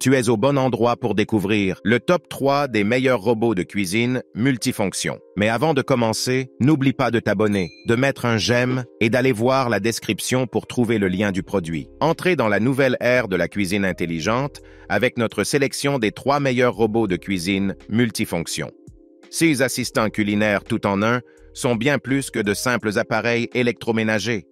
Tu es au bon endroit pour découvrir le top 3 des meilleurs robots de cuisine multifonctions. Mais avant de commencer, n'oublie pas de t'abonner, de mettre un j'aime et d'aller voir la description pour trouver le lien du produit. Entrez dans la nouvelle ère de la cuisine intelligente avec notre sélection des 3 meilleurs robots de cuisine multifonctions. Ces assistants culinaires tout en un sont bien plus que de simples appareils électroménagers.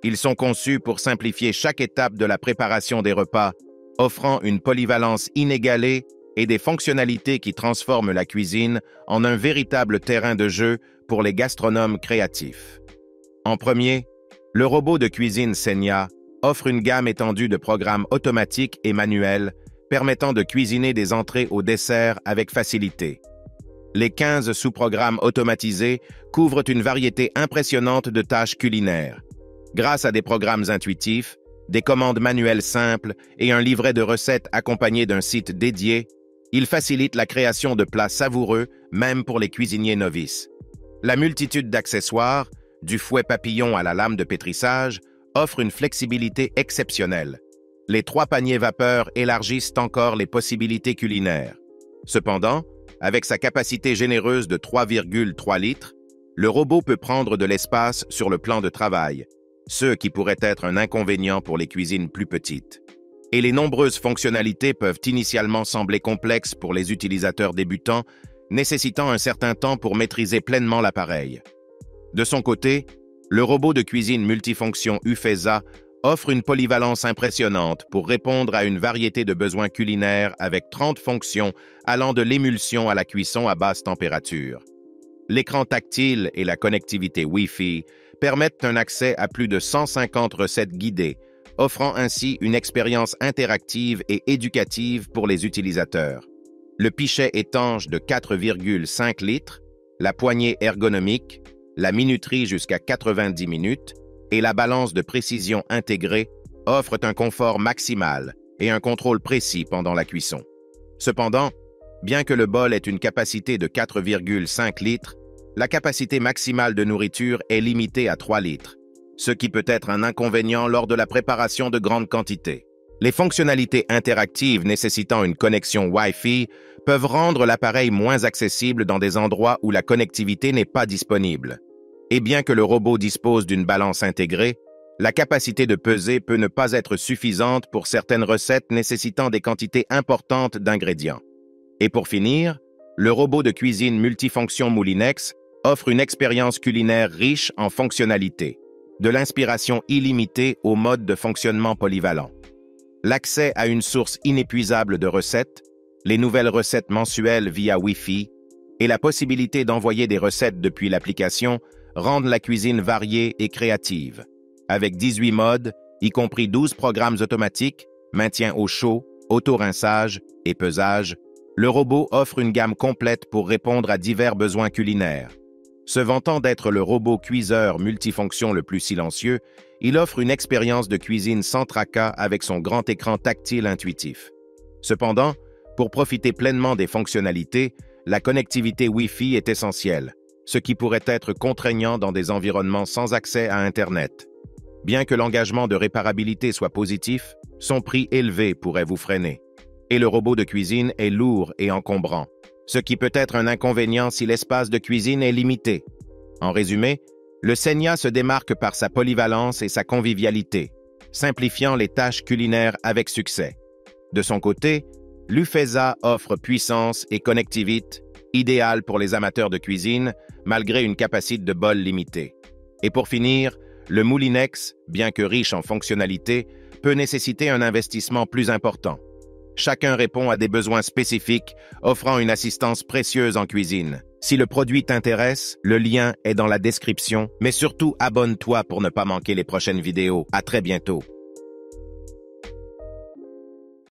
Ils sont conçus pour simplifier chaque étape de la préparation des repas, offrant une polyvalence inégalée et des fonctionnalités qui transforment la cuisine en un véritable terrain de jeu pour les gastronomes créatifs. En premier, le robot de cuisine Senya offre une gamme étendue de programmes automatiques et manuels permettant de cuisiner des entrées au dessert avec facilité. Les 15 sous-programmes automatisés couvrent une variété impressionnante de tâches culinaires. Grâce à des programmes intuitifs, des commandes manuelles simples et un livret de recettes accompagné d'un site dédié, il facilite la création de plats savoureux, même pour les cuisiniers novices. La multitude d'accessoires, du fouet papillon à la lame de pétrissage, offre une flexibilité exceptionnelle. Les 3 paniers vapeur élargissent encore les possibilités culinaires. Cependant, avec sa capacité généreuse de 3,3 litres, le robot peut prendre de l'espace sur le plan de travail, ce qui pourrait être un inconvénient pour les cuisines plus petites. Et les nombreuses fonctionnalités peuvent initialement sembler complexes pour les utilisateurs débutants, nécessitant un certain temps pour maîtriser pleinement l'appareil. De son côté, le robot de cuisine multifonction Ufeza offre une polyvalence impressionnante pour répondre à une variété de besoins culinaires avec 30 fonctions allant de l'émulsion à la cuisson à basse température. L'écran tactile et la connectivité Wi-Fi permettent un accès à plus de 150 recettes guidées, offrant ainsi une expérience interactive et éducative pour les utilisateurs. Le pichet étanche de 4,5 litres, la poignée ergonomique, la minuterie jusqu'à 90 minutes et la balance de précision intégrée offrent un confort maximal et un contrôle précis pendant la cuisson. Cependant, bien que le bol ait une capacité de 4,5 litres, la capacité maximale de nourriture est limitée à 3 litres, ce qui peut être un inconvénient lors de la préparation de grandes quantités. Les fonctionnalités interactives nécessitant une connexion Wi-Fi peuvent rendre l'appareil moins accessible dans des endroits où la connectivité n'est pas disponible. Et bien que le robot dispose d'une balance intégrée, la capacité de peser peut ne pas être suffisante pour certaines recettes nécessitant des quantités importantes d'ingrédients. Et pour finir, le robot de cuisine multifonction Moulinex offre une expérience culinaire riche en fonctionnalités, de l'inspiration illimitée au mode de fonctionnement polyvalent. L'accès à une source inépuisable de recettes, les nouvelles recettes mensuelles via Wi-Fi et la possibilité d'envoyer des recettes depuis l'application rendent la cuisine variée et créative. Avec 18 modes, y compris 12 programmes automatiques, maintien au chaud, auto-rinçage et pesage, le robot offre une gamme complète pour répondre à divers besoins culinaires. Se vantant d'être le robot cuiseur multifonction le plus silencieux, il offre une expérience de cuisine sans tracas avec son grand écran tactile intuitif. Cependant, pour profiter pleinement des fonctionnalités, la connectivité Wi-Fi est essentielle, ce qui pourrait être contraignant dans des environnements sans accès à Internet. Bien que l'engagement de réparabilité soit positif, son prix élevé pourrait vous freiner. Et le robot de cuisine est lourd et encombrant, ce qui peut être un inconvénient si l'espace de cuisine est limité. En résumé, le Senya se démarque par sa polyvalence et sa convivialité, simplifiant les tâches culinaires avec succès. De son côté, l'Ufeza offre puissance et connectivité, idéale pour les amateurs de cuisine, malgré une capacité de bol limitée. Et pour finir, le Moulinex, bien que riche en fonctionnalités, peut nécessiter un investissement plus important. Chacun répond à des besoins spécifiques, offrant une assistance précieuse en cuisine. Si le produit t'intéresse, le lien est dans la description, mais surtout abonne-toi pour ne pas manquer les prochaines vidéos. À très bientôt.